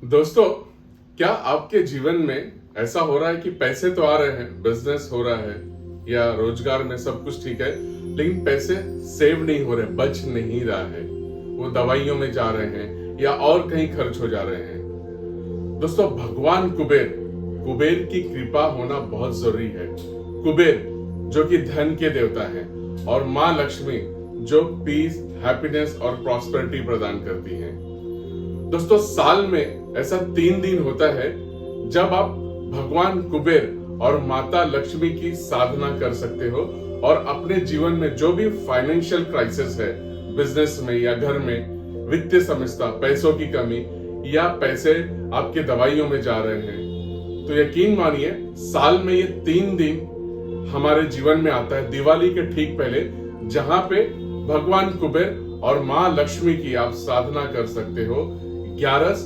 दोस्तों, क्या आपके जीवन में ऐसा हो रहा है कि पैसे तो आ रहे हैं, बिजनेस हो रहा है या रोजगार में सब कुछ ठीक है, लेकिन पैसे सेव नहीं हो रहे, बच नहीं रहा है, वो दवाइयों में जा रहे हैं या और कहीं खर्च हो जा रहे हैं। दोस्तों, भगवान कुबेर कुबेर की कृपा होना बहुत जरूरी है। कुबेर जो कि धन के देवता है और माँ लक्ष्मी जो पीस, हैप्पीनेस और प्रॉस्पेरिटी प्रदान करती हैं। दोस्तों, साल में ऐसा 3 दिन होता है जब आप भगवान कुबेर और माता लक्ष्मी की साधना कर सकते हो और अपने जीवन में जो भी फाइनेंशियल क्राइसिस है, बिजनेस में या घर में, वित्तीय समस्या, पैसों की कमी या पैसे आपके दवाइयों में जा रहे हैं, तो यकीन मानिए साल में ये 3 दिन हमारे जीवन में आता है दिवाली के ठीक पहले, जहां पे भगवान कुबेर और माँ लक्ष्मी की आप साधना कर सकते हो। 11,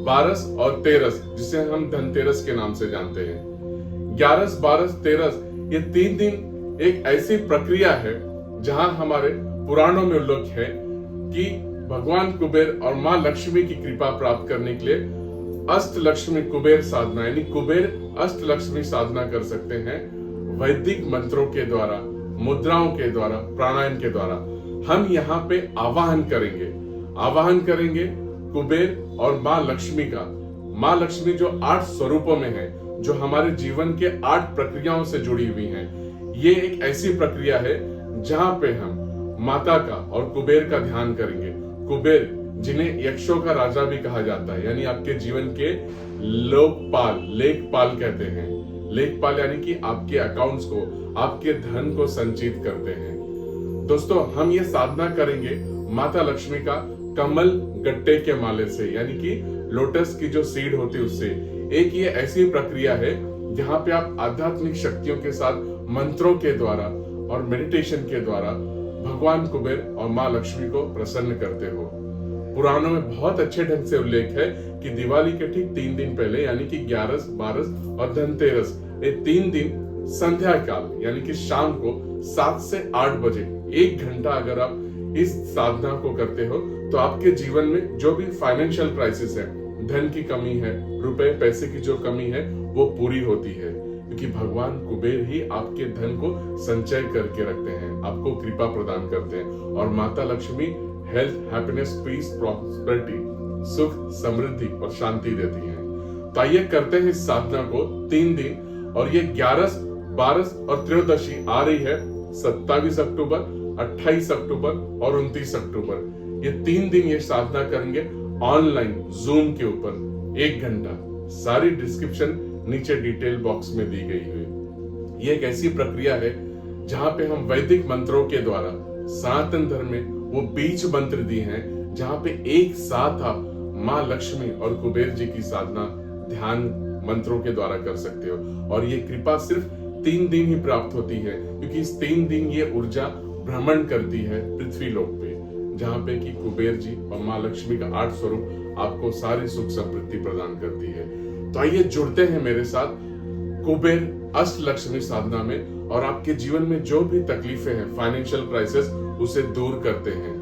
12 और 13, जिसे हम धनतेरस के नाम से जानते हैं। 11, 12, 13 ये 3 दिन एक ऐसी प्रक्रिया है जहां हमारे पुराणों में उल्लेख है कि भगवान कुबेर और माँ लक्ष्मी की कृपा प्राप्त करने के लिए अष्ट लक्ष्मी कुबेर साधना यानी कुबेर अष्ट लक्ष्मी साधना कर सकते हैं। वैदिक मंत्रों के द्वारा, मुद्राओं के द्वारा, प्राणायाम के द्वारा हम यहाँ पे आवाहन करेंगे कुबेर और माँ लक्ष्मी का। माँ लक्ष्मी जो 8 स्वरूपों में है, जो हमारे जीवन के 8 प्रक्रियाओं से जुड़ी हुई हैं। ये एक ऐसी प्रक्रिया है जहां पे हम माता का और कुबेर का ध्यान करेंगे। कुबेर जिन्हें यक्षों का राजा भी कहा जाता है, यानी आपके जीवन के लेखपाल कहते हैं। लेखपाल यानी कि आपके अकाउंट्स को, आपके धन को संचित करते हैं। दोस्तों, हम ये साधना करेंगे माता लक्ष्मी का कमल गट्टे के माले से, यानी कि लोटस की जो सीड होती है उससे। एक ये ऐसी प्रक्रिया है जहां पे आप आध्यात्मिक शक्तियों के साथ मंत्रों के द्वारा और मेडिटेशन के द्वारा भगवान कुबेर और माँ लक्ष्मी को प्रसन्न करते हो। पुराणों में बहुत अच्छे ढंग से उल्लेख है कि दिवाली के ठीक 3 दिन पहले, यानी कि 11, 12 और धनतेरस, ये 3 दिन संध्या काल यानी कि शाम को 7 से 8 बजे 1 घंटा अगर आप इस साधना को करते हो तो आपके जीवन में जो भी फाइनेंशियल क्राइसिस है, धन की कमी है, रुपए पैसे की जो कमी है, वो पूरी होती है, क्योंकि भगवान कुबेर ही आपके धन को संचय करके रखते हैं, आपको कृपा प्रदान करते हैं। और माता Lakshmi health, happiness, peace, prosperity, सुख, समृद्धि और शांति देती हैं। तो आइए करते हैं इस साधना को 3 दिन। और ये 11, 12 और त्रयोदशी आ रही है 27 अक्टूबर, 28 अक्टूबर और 29 अक्टूबर। ये 3 दिन ये साधना करेंगे ऑनलाइन जूम के ऊपर 1 घंटा। सारी डिस्क्रिप्शन नीचे डिटेल बॉक्स में दी गई है। ये एक ऐसी प्रक्रिया है जहां पे हम वैदिक मंत्रों के द्वारा, सनातन धर्म में वो बीज मंत्र दिए हैं जहां पे एक साथ आप माँ लक्ष्मी और कुबेर जी की साधना ध्यान मंत्रों के द्वारा कर सकते हो। और ये कृपा सिर्फ 3 दिन ही प्राप्त होती है, क्योंकि इस 3 दिन ये ऊर्जा भ्रमण करती है पृथ्वी लोक पे, जहां पे कि कुबेर जी और माँ लक्ष्मी का 8 स्वरूप आपको सारी सुख समृद्धि प्रदान करती है। तो आइए जुड़ते हैं मेरे साथ कुबेर अष्ट लक्ष्मी साधना में और आपके जीवन में जो भी तकलीफें हैं, फाइनेंशियल क्राइसिस, उसे दूर करते हैं।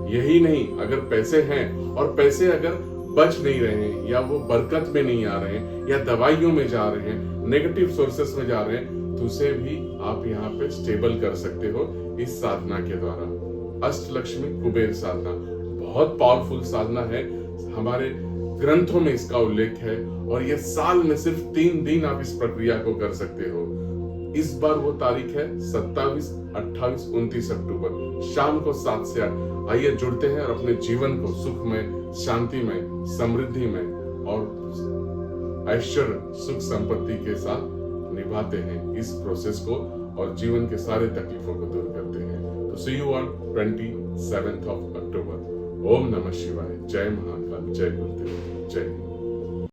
यही नहीं, अगर पैसे हैं और पैसे अगर बच नहीं रहे हैं या वो बरकत में नहीं आ रहे हैं या दवाइयों में जा रहे हैं, नेगेटिव सोर्सेस में जा रहे हैं, तो उसे भी आप यहाँ पे स्टेबल कर सकते हो इस साधना के द्वारा। अष्ट लक्ष्मी कुबेर साधना बहुत पावरफुल साधना है, हमारे ग्रंथों में इसका उल्लेख है। और ये साल में सिर्फ 3 दिन आप इस प्रक्रिया को कर सकते हो। इस बार वो तारीख है 27, 28, 29 अक्टूबर, शाम को 7 से 8। आइए जुड़ते हैं और अपने जीवन को सुखमय, शांतिमय, समृद्धि में और ऐश्वर्य, सुख संपत्ति के साथ निभाते हैं इस प्रोसेस को और जीवन के सारे तकलीफों को दूर करते हैं। तो सी यू ऑन 27 ऑफ अक्टूबर। ओम नमः शिवाय। जय महाकाल, जय गुरुदेव, जय हिंद।